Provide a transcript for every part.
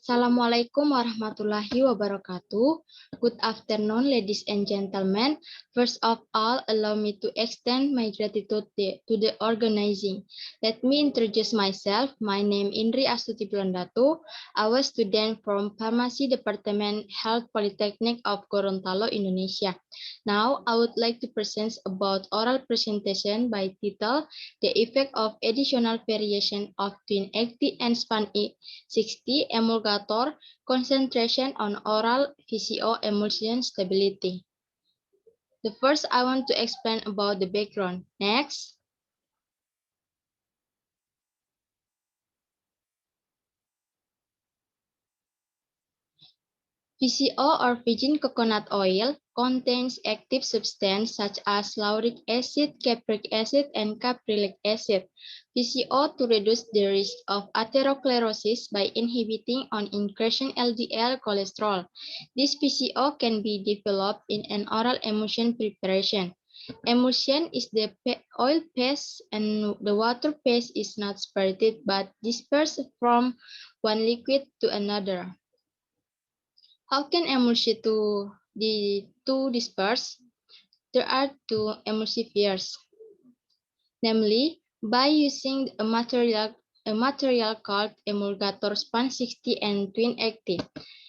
Assalamualaikum warahmatullahi wabarakatuh. Good afternoon, ladies and gentlemen. First of all, allow me to extend my gratitude to the organizing. Let me introduce myself. My name is Indri Astuti Plandatu. I was a student from Pharmacy Department, Health Polytechnic of Gorontalo, Indonesia. Now, I would like to present about oral presentation by title, The Effect of Additional Variation of Twin 80 and Span 60 emulgator concentration on oral VCO emulsion stability. The first I want to explain about the background. Next. VCO or virgin coconut oil contains active substances such as lauric acid, capric acid, and caprylic acid. VCO to reduce the risk of atherosclerosis by inhibiting on increasing LDL cholesterol. This VCO can be developed in an oral emulsion preparation. Emulsion is the oil paste and the water paste is not separated but dispersed from one liquid to another. How can emulsion to disperse? There are two emulsifiers, namely by using a material called emulgator Span 60 and Twin 80.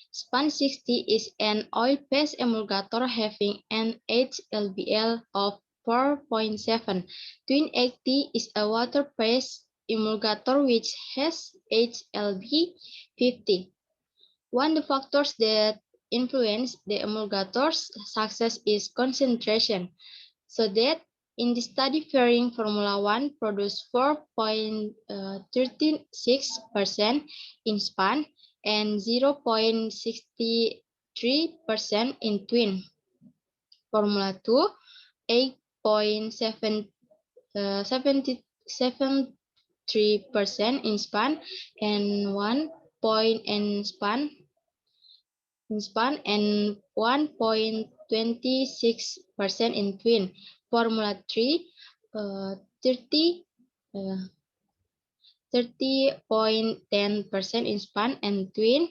Span 60 is an oil-based emulgator having an HLBL of 4.7. Twin 80 is a water-based emulgator which has HLB 50. One of the factors that influence the emulgator's success is concentration, so that in the study varying Formula 1 produced 4.36% in span and 0.63% in twin. Formula 2, 8.73% in span and 1 point in span and 1.26% in twin. Formula 3, 30.10% in span and twin,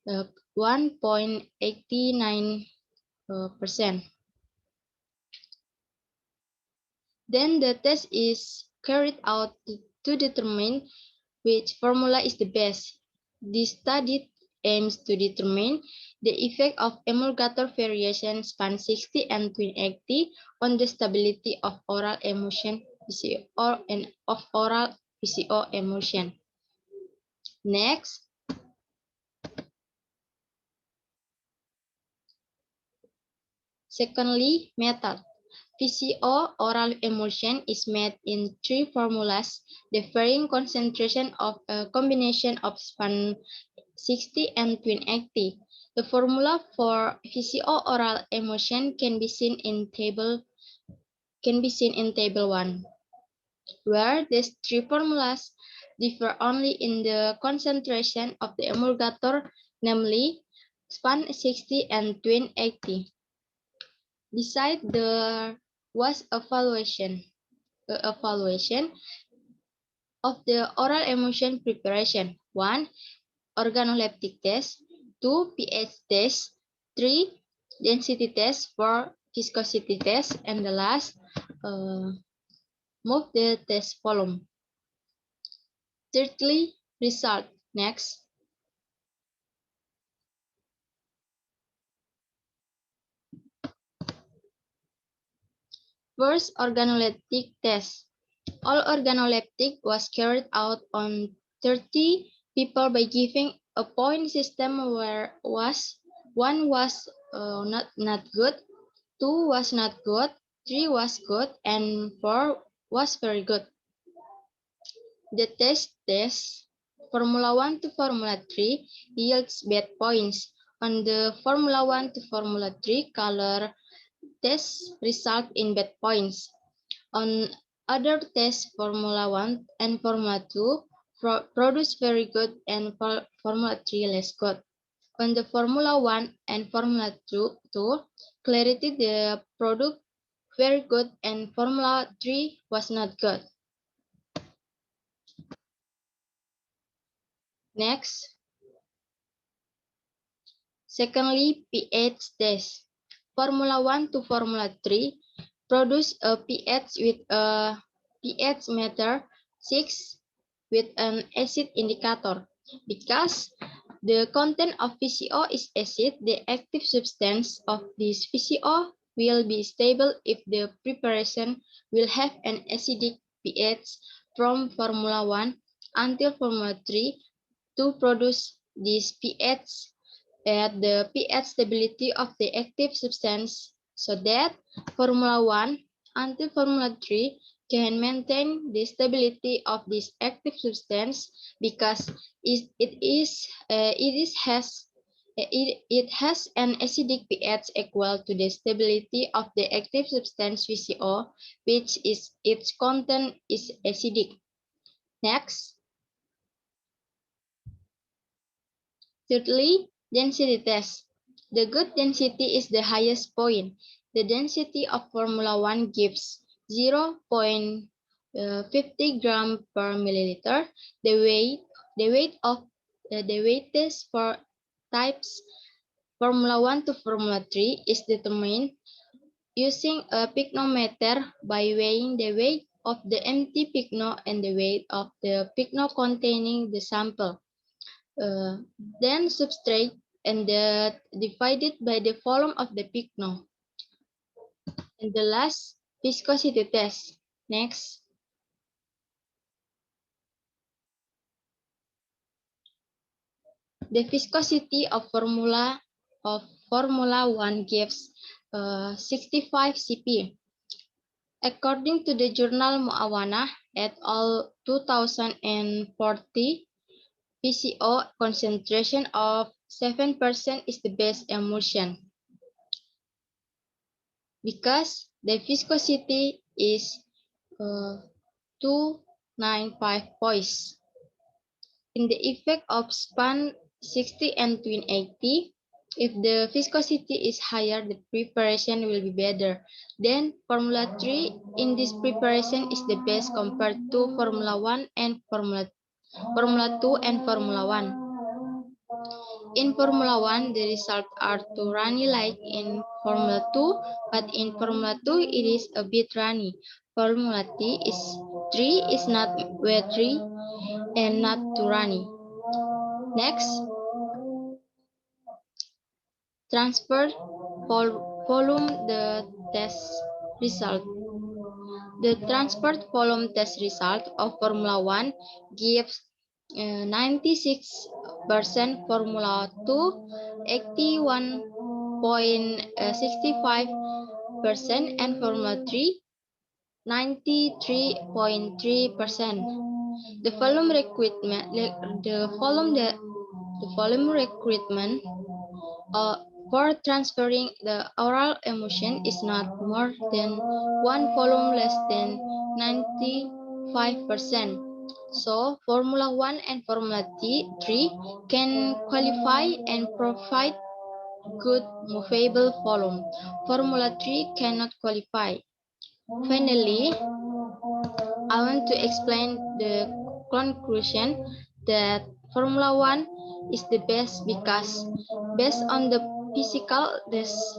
1.89%. Then the test is carried out to determine which formula is the best. This study aims to determine the effect of emulgator variation Span 60 and Twin 80 on the stability of oral emulsion VCO and of oral VCO emulsion. Next. Secondly, method. VCO oral emulsion is made in 3 formulas, the varying concentration of a combination of Span 60 and Twin 80. The formula for VCO oral emulsion can be seen in table 1, where these 3 formulas differ only in the concentration of the emulgator, namely Span 60 and Twin 80. Beside there was evaluation of the oral emulsion preparation. 1. Organoleptic test. 2. pH test. 3. Density test. 4. Viscosity test. And the last, move the test volume. Thirdly, result. Next. First, organoleptic test. All organoleptic was carried out on 30 people by giving a point system where 1 was not good, 2 was not good, 3 was good, and 4 was very good. The test Formula 1 to Formula 3 yields bad points. On the Formula 1 to Formula 3 color test result in bad points. On other tests, Formula 1 and Formula 2 produce very good and Formula 3 less good. On the Formula 1 and Formula 2 clarity the product very good and Formula 3 was not good. Next. Secondly, pH test. Formula 1 to Formula 3 produce a pH with a pH meter 6 with an acid indicator. Because the content of VCO is acid, the active substance of this VCO will be stable if the preparation will have an acidic pH from Formula 1 until Formula 3 to produce this pH at the pH stability of the active substance so that Formula 1 until Formula 3 can maintain the stability of this active substance because it has an acidic pH equal to the stability of the active substance VCO, which is its content is acidic. Next. Thirdly, density test. The good density is the highest point. The density of Formula 1 gives 0.50 gram per milliliter. The weight test for types Formula 1 to Formula 3 is determined using a pycnometer by weighing the weight of the empty pycno and the weight of the pycno containing the sample. Then subtract and divided by the volume of the pycno. And the last, viscosity test. Next. The viscosity of Formula 1 gives 65 cp. According to the journal Muawana et al. 2040, VCO concentration of 7% is the best emulsion because the viscosity is 295 points. In the effect of span 60 and twin 80, if the viscosity is higher, the preparation will be better. Then Formula 3 in this preparation is the best compared to Formula 1 and Formula 2 and Formula 1. In Formula 1, the results are too runny like in Formula 2, but in Formula 2, it is a bit runny. Formula 3 is not watery and not too runny. Next, transfer volume the test result. The transferred volume test result of Formula 1 gives 96%, Formula 2 81.65%, and Formula 3 93.3%. The volume requirement for transferring the oral emulsion is not more than one volume less than 95%. So, Formula 1 and Formula 3 can qualify and provide good movable volume. Formula 3 cannot qualify. Finally, I want to explain the conclusion that Formula 1 is the best because based on the physical test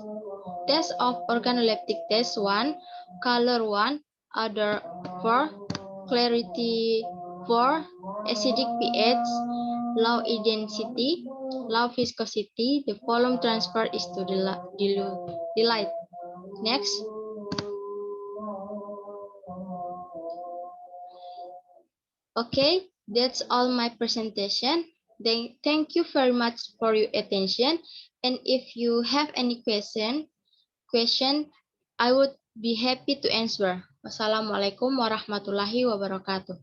of organoleptic test 1, color 1, other 4, clarity 4, acidic pH, low density, low viscosity, the volume transfer is to the light. Next. Okay, that's all my presentation. Thank you very much for your attention. And if you have any question, I would be happy to answer. Wassalamualaikum warahmatullahi wabarakatuh.